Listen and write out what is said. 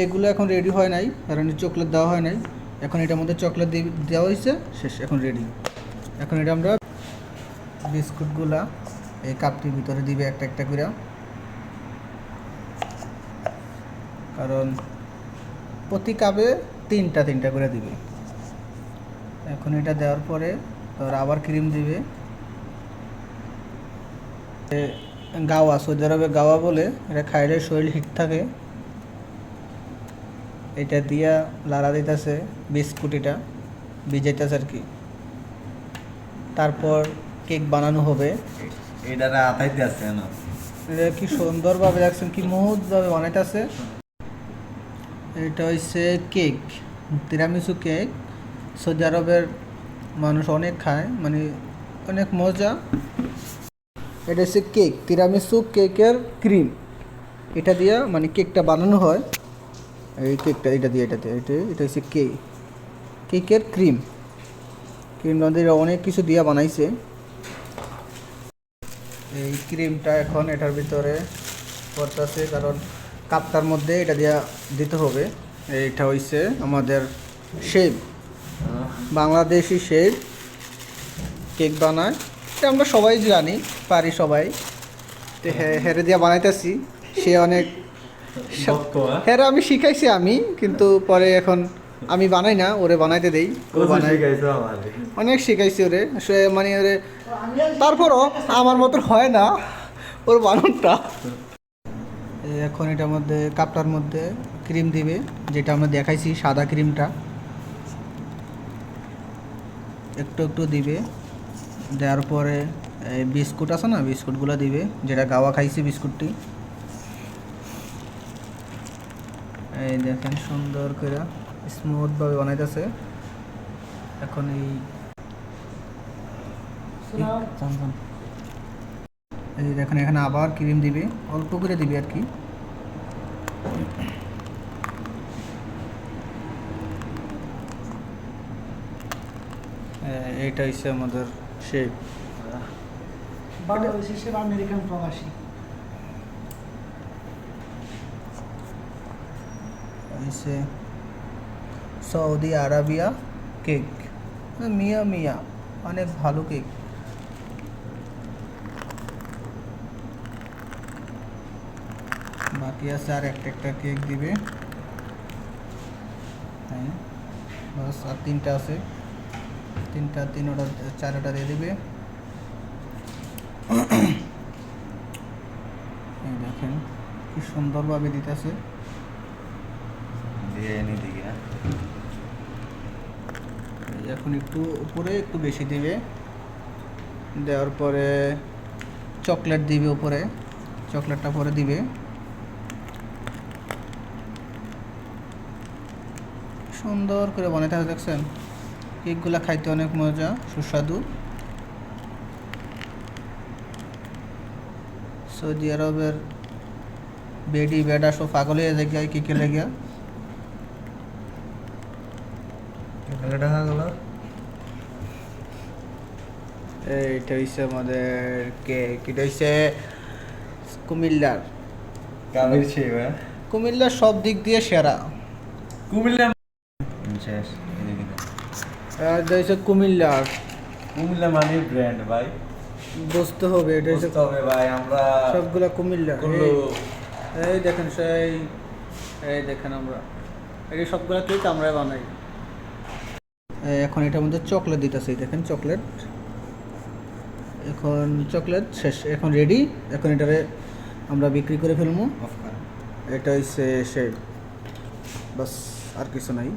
এগুলো এখন রেডি হয় নাই, কারণ চকলেট দেওয়া হয় নাই। এখন এটার মধ্যে চকলেট দেওয়া হয়েছে, শেষ, এখন রেডি। এখন এটা আমরা বিস্কুটগুলা এই কাপটির ভিতরে দিবে একটা একটা করে, কারণ প্রতি কাপে তিনটা তিনটা করে দিবে। এখন এটা দেওয়ার পরে তারপর আবার ক্রিম দিবে। গাওয়া, সৌদি আরবে গাওয়া বলে, এটা খাইলে শরীর হিট থাকে। এটা দিয়া লাড়া দিতেছে, বিস্কুট এটা ভিজাইতেছে আর কি। তারপর কেক বানানো হবে। এটা আতাইতে আছে না, এটা কি সুন্দরভাবে দেখছেন, কি মহৎভাবে বানাইতেছে। এটা হচ্ছে কেক, তিরামিসু কেক। সৌদি আরবের মানুষ অনেক খায়, মানে অনেক মজা। এটা হচ্ছে কেক, তিরামিসু কেকের ক্রিম, এটা দিয়া মানে কেকটা বানানো হয়। এই কেকটা এটা দিয়ে এটা হচ্ছে কেকের ক্রিম আমাদের অনেক কিছু দিয়া বানাইছে। এই ক্রিমটা এখন এটার ভিতরে করতেছে, কারণ কাপটার মধ্যে এটা দিয়া দিতে হবে। এইটা হইছে আমাদের শেপ, বাংলাদেশি শেপ কেক বানায়, এটা আমরা সবাই জানি, পারি সবাই। তো হেরে দিয়া বানাইতেছি, সে অনেক হ্যাঁ আমি শিখাইছি আমি, কিন্তু পরে এখন আমি বানাই না, ওরে বানাইতে দেই। অনেক শিখাইছি ওরে, সে মানে ওরে, তারপরও আমার মতো হয় না ওর বানানটা। এখন এটার মধ্যে কাপটার মধ্যে ক্রিম দিবে, যেটা আমরা দেখাইছি সাদা ক্রিমটা একটু একটু দিবে। দেওয়ার পরে বিস্কুট আছে না, বিস্কুটগুলো দিবে, যেটা গাওয়া খাইছি বিস্কুটটি। এই দেখেন সুন্দর করে স্মুথভাবে বানাইতেছে। এখন এই দেখেন এখানে আবার ক্রিম দিবে, অল্প করে দিবে আর কি। এইটা হচ্ছে আমাদের শেপ, বাংলাদেশি শেপ, আমেরিকান প্রবাসী। হচ্ছে সৌদি আরবিয়া কেক, মিয়া মিয়া, অনেক ভালো কেক। বাকি আছে আর একটা একটা কেক দিবে, হ্যাঁ বাস। আর তিনটা আছে, তিনটা চারটা দিয়ে দিবে। এই দেখেন কি সুন্দরভাবে দিতেছে। এখন একটু উপরে একটু বেশি দিবে, দেওয়ার পরে চকলেট দিবে উপরে, চকলেটটা পরে দিবে। সুন্দর করে বানাইতে হবে, দেখছেন কেকগুলা খাইতে অনেক মজা, সুস্বাদু। সৌদি আরবের বেডি বেডা সব পাগল হয়ে যায় কেকে লেগে। এইটা হচ্ছে আমাদের কেক, এটা হচ্ছে কুমিল্লার সব দিক দিয়ে সেরা। কুমিল্লা এটা হচ্ছে কুমিল্লার মানে ব্র্যান্ড ভাই, বুঝতে হবে, এটা হচ্ছে ভাই আমরা সবগুলা কুমিল্লার। এই দেখেন এই দেখেন আমরা এই সবগুলা কেক আমরা বানাই। এখন এটার মধ্যে চকলেট দিতেছে, দেখেন চকলেট, এখন চকলেট শেষ, এখন রেডি। এখন এটারে আমরা বিক্রি করে ফেলবো। এটা হচ্ছে সে বাস, আর কিছু নাই।